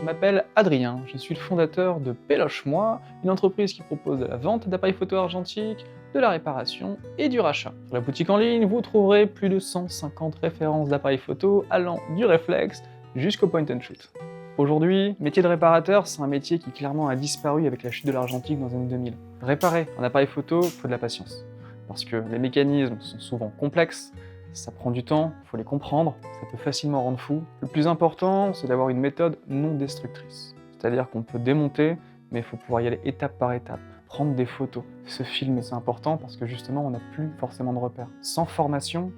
je m'appelle Adrien, je suis le fondateur de Péloche-moi, une entreprise qui propose de la vente d'appareils photo argentiques, de la réparation et du rachat. Sur la boutique en ligne, vous trouverez plus de 150 références d'appareils photo allant du réflexe jusqu'au point and shoot. Aujourd'hui, métier de réparateur, c'est un métier qui clairement a disparu avec la chute de l'argentique dans les années 2000. Réparer un appareil photo, il faut de la patience. Parce que les mécanismes sont souvent complexes, ça prend du temps, il faut les comprendre, ça peut facilement rendre fou. Le plus important, c'est d'avoir une méthode non destructrice. C'est-à-dire qu'on peut démonter, mais il faut pouvoir y aller étape par étape, prendre des photos, se filmer. C'est important parce que justement, on n'a plus forcément de repères. Sans formation,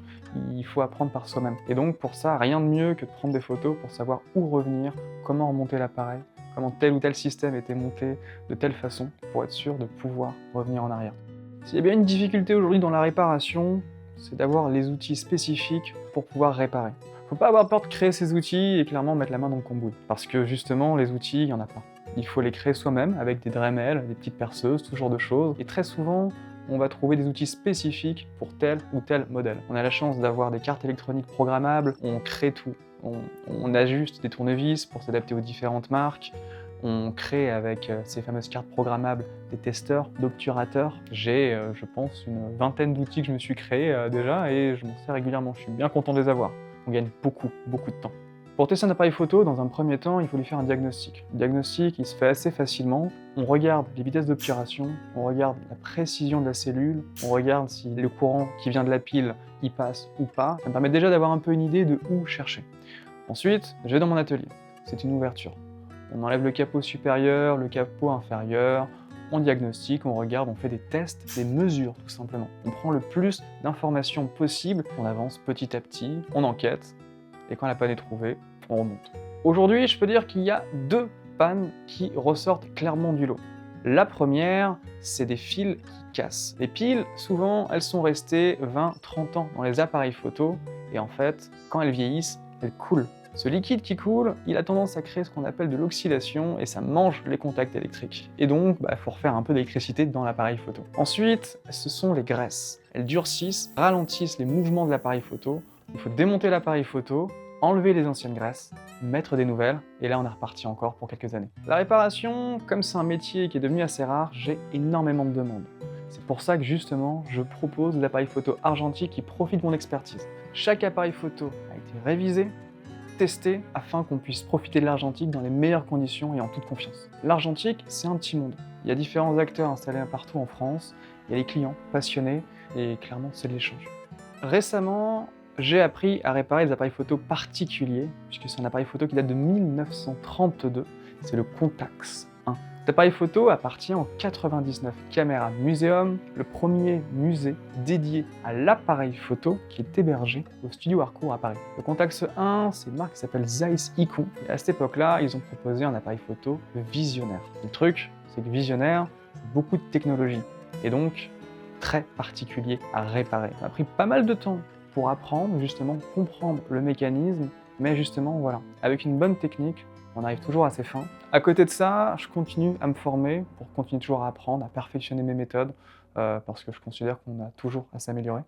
il faut apprendre par soi-même. Et donc pour ça, rien de mieux que de prendre des photos pour savoir où revenir, comment remonter l'appareil, comment tel ou tel système était monté de telle façon pour être sûr de pouvoir revenir en arrière. S'il y a bien une difficulté aujourd'hui dans la réparation, c'est d'avoir les outils spécifiques pour pouvoir réparer. Faut pas avoir peur de créer ces outils et clairement mettre la main dans le cambouis. Parce que justement, les outils, il n'y en a pas. Il faut les créer soi-même avec des Dremel, des petites perceuses, tout ce genre de choses. Et très souvent, on va trouver des outils spécifiques pour tel ou tel modèle. On a la chance d'avoir des cartes électroniques programmables, on crée tout. On ajuste des tournevis pour s'adapter aux différentes marques. On crée avec ces fameuses cartes programmables des testeurs, d'obturateurs. J'ai, je pense, une vingtaine d'outils que je me suis créés déjà et je m'en sers régulièrement. Je suis bien content de les avoir. On gagne beaucoup de temps. Pour tester un appareil photo, dans un premier temps, il faut lui faire un diagnostic. Le diagnostic, il se fait assez facilement. On regarde les vitesses d'obturation, on regarde la précision de la cellule, on regarde si le courant qui vient de la pile y passe ou pas. Ça me permet déjà d'avoir un peu une idée de où chercher. Ensuite, je vais dans mon atelier. C'est une ouverture. On enlève le capot supérieur, le capot inférieur, on diagnostique, on regarde, on fait des tests, des mesures tout simplement. On prend le plus d'informations possible, on avance petit à petit, on enquête, et quand la panne est trouvée, on remonte. Aujourd'hui, je peux dire qu'il y a deux pannes qui ressortent clairement du lot. La première, c'est des fils qui cassent. Les piles, souvent, elles sont restées 20-30 ans dans les appareils photo, et en fait, quand elles vieillissent, elles coulent. Ce liquide qui coule, il a tendance à créer ce qu'on appelle de l'oxydation et ça mange les contacts électriques. Et donc, il faut refaire un peu d'électricité dans l'appareil photo. Ensuite, ce sont les graisses. Elles durcissent, ralentissent les mouvements de l'appareil photo. Il faut démonter l'appareil photo, enlever les anciennes graisses, mettre des nouvelles, et là on est reparti encore pour quelques années. La réparation, comme c'est un métier qui est devenu assez rare, j'ai énormément de demandes. C'est pour ça que justement, je propose des appareils photo argentiques qui profitent de mon expertise. Chaque appareil photo a été révisé, testé afin qu'on puisse profiter de l'argentique dans les meilleures conditions et en toute confiance. L'argentique, c'est un petit monde. Il y a différents acteurs installés partout en France, il y a les clients passionnés et clairement c'est de l'échange. Récemment, j'ai appris à réparer des appareils photo particuliers, puisque c'est un appareil photo qui date de 1932, c'est le Contax 1. Cet appareil photo appartient au 99 Camera Museum, le premier musée dédié à l'appareil photo qui est hébergé au studio Harcourt à Paris. Le Contax 1, c'est une marque qui s'appelle Zeiss Ikon, et à cette époque-là, ils ont proposé un appareil photo visionnaire. Le truc, c'est que visionnaire, c'est beaucoup de technologie, et donc très particulier à réparer. Ça a pris pas mal de temps pour apprendre, justement, comprendre le mécanisme, mais justement, voilà, avec une bonne technique, on arrive toujours à ses fins. À côté de ça, je continue à me former pour continuer toujours à apprendre, à perfectionner mes méthodes, parce que je considère qu'on a toujours à s'améliorer.